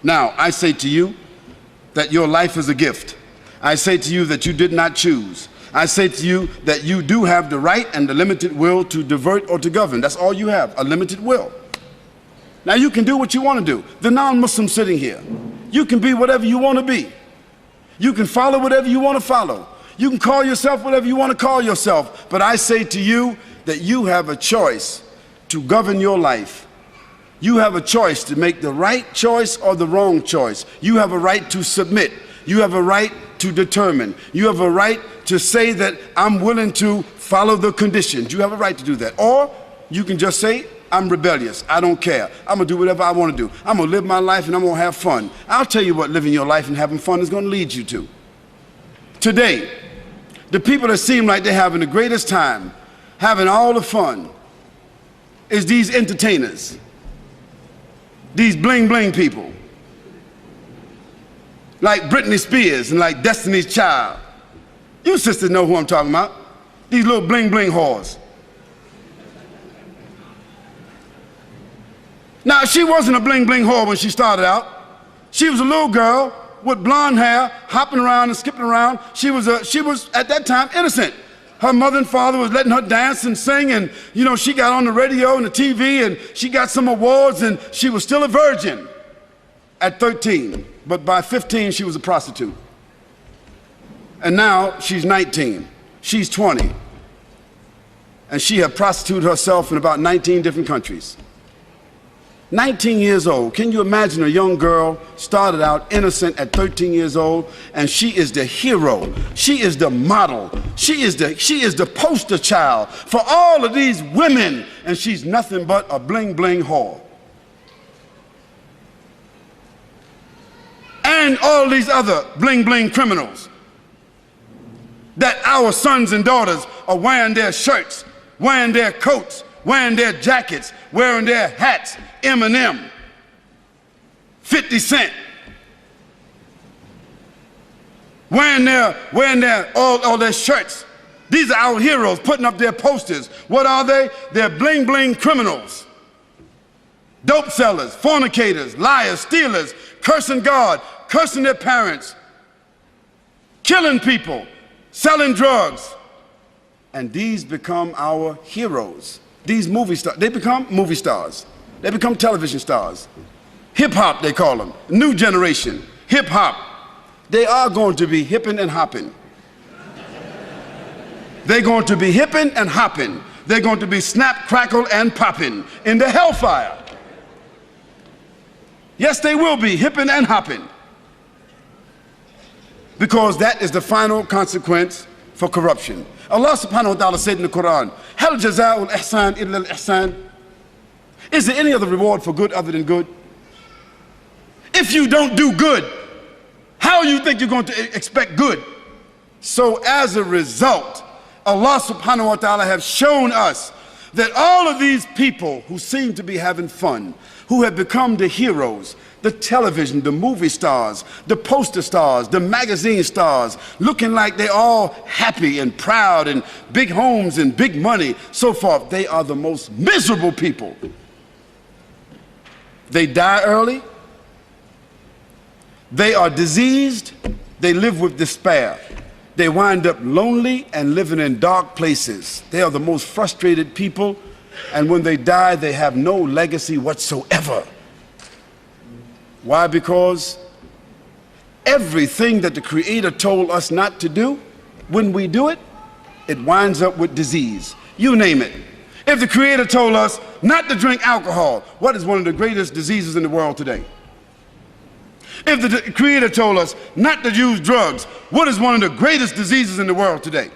Now, I say to you that your life is a gift. I say to you that you did not choose. I say to you that you do have the right and the limited will to divert or to govern. That's all you have, a limited will. Now, you can do what you want to do. The non-Muslim sitting here, you can be whatever you want to be. You can follow whatever you want to follow. You can call yourself whatever you want to call yourself. But I say to you that you have a choice to govern your life. You have a choice to make the right choice or the wrong choice. You have a right to submit. You have a right to determine. You have a right to say that I'm willing to follow the conditions. You have a right to do that. Or you can just say, I'm rebellious. I don't care. I'm going to do whatever I want to do. I'm going to live my life and I'm going to have fun. I'll tell you what living your life and having fun is going to lead you to. Today, the people that seem like they're having the greatest time, having all the fun, is these entertainers, these bling bling people, like Britney Spears and like Destiny's Child. You sisters know who I'm talking about. These little bling bling whores. Now, she wasn't a bling bling whore when she started out. She was a little girl with blonde hair, hopping around and skipping around. She was at that time innocent. Her mother and father was letting her dance and sing, and you know, she got on the radio and the TV and she got some awards, and she was still a virgin at 13. But by 15, she was a prostitute. And now she's 19, she's 20. And she had prostituted herself in about 19 different countries. 19 years old. Can you imagine a young girl started out innocent at 13 years old, and she is the hero, she is the model, she is the poster child for all of these women, and she's nothing but a bling bling whore. And all these other bling bling criminals that our sons and daughters are wearing their shirts, wearing their coats, wearing their jackets, wearing their hats. Eminem, 50 Cent, wearing all their shirts. These are our heroes putting up their posters. What are they? They're bling bling criminals, dope sellers, fornicators, liars, stealers, cursing God, cursing their parents, killing people, selling drugs. And these become our heroes. These movie stars, they become movie stars. They become television stars. Hip-hop, they call them. New generation, hip-hop. They are going to be hipping and hopping. They're going to be hipping and hopping. They're going to be snap, crackle, and popping in the hellfire. Yes, they will be hipping and hopping. Because that is the final consequence for corruption. Allah subhanahu wa ta'ala said in the Quran, Hal jaza'ul ihsan illa al-ihsan. Is there any other reward for good other than good? If you don't do good, how do you think you're going to expect good? So as a result, Allah subhanahu wa ta'ala has shown us that all of these people who seem to be having fun, who have become the heroes, the television, the movie stars, the poster stars, the magazine stars, looking like they're all happy and proud and big homes and big money, so forth, they are the most miserable people. They die early, they are diseased, they live with despair. They wind up lonely and living in dark places. They are the most frustrated people, and when they die, they have no legacy whatsoever. Why? Because everything that the Creator told us not to do, when we do it, it winds up with disease. You name it. If the Creator told us not to drink alcohol, what is one of the greatest diseases in the world today? If the Creator told us not to use drugs, what is one of the greatest diseases in the world today?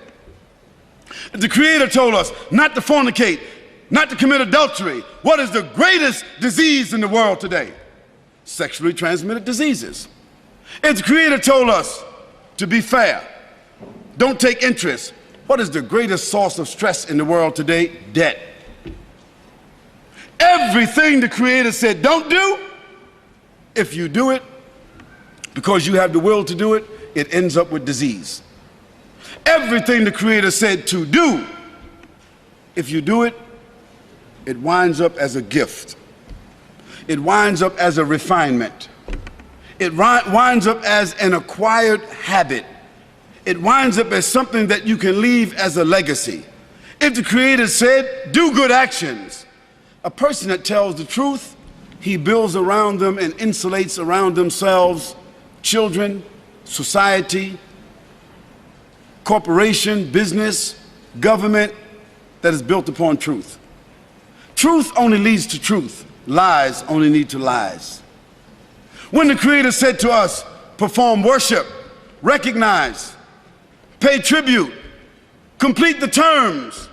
If the Creator told us not to fornicate, not to commit adultery, what is the greatest disease in the world today? Sexually transmitted diseases. If the Creator told us to be fair, don't take interest, what is the greatest source of stress in the world today? Debt. Everything the Creator said don't do, if you do it because you have the will to do it, it ends up with disease. Everything the Creator said to do, if you do it, it winds up as a gift. It winds up as a refinement. It winds up as an acquired habit. It winds up as something that you can leave as a legacy. If the Creator said, do good actions, a person that tells the truth, he builds around them and insulates around themselves children, society, corporation, business, government that is built upon truth. Truth only leads to truth. Lies only lead to lies. When the Creator said to us, perform worship, recognize, pay tribute, complete the terms,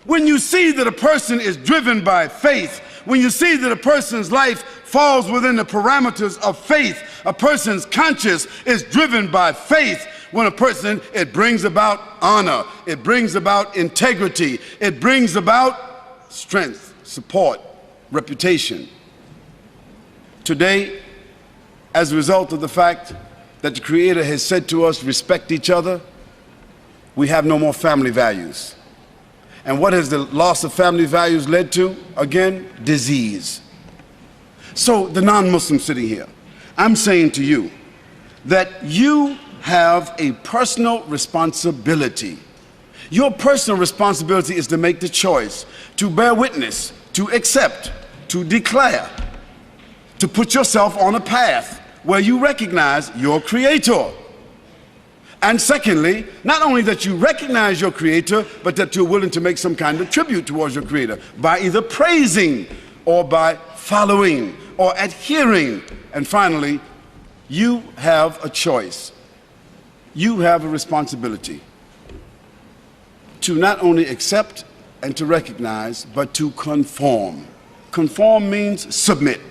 when you see that a person is driven by faith, when you see that a person's life falls within the parameters of faith, a person's conscience is driven by faith, when a person, it brings about honor, it brings about integrity, it brings about strength, support, reputation. Today, as a result of the fact that the Creator has said to us, respect each other, we have no more family values. And what has the loss of family values led to? Again, disease. So the non-Muslim sitting here, I'm saying to you that you have a personal responsibility. Your personal responsibility is to make the choice, to bear witness, to accept, to declare, to put yourself on a path where you recognize your Creator. And secondly, not only that you recognize your Creator, but that you're willing to make some kind of tribute towards your Creator by either praising or by following or adhering. And finally, you have a choice. You have a responsibility to not only accept and to recognize, but to conform. Conform means submit.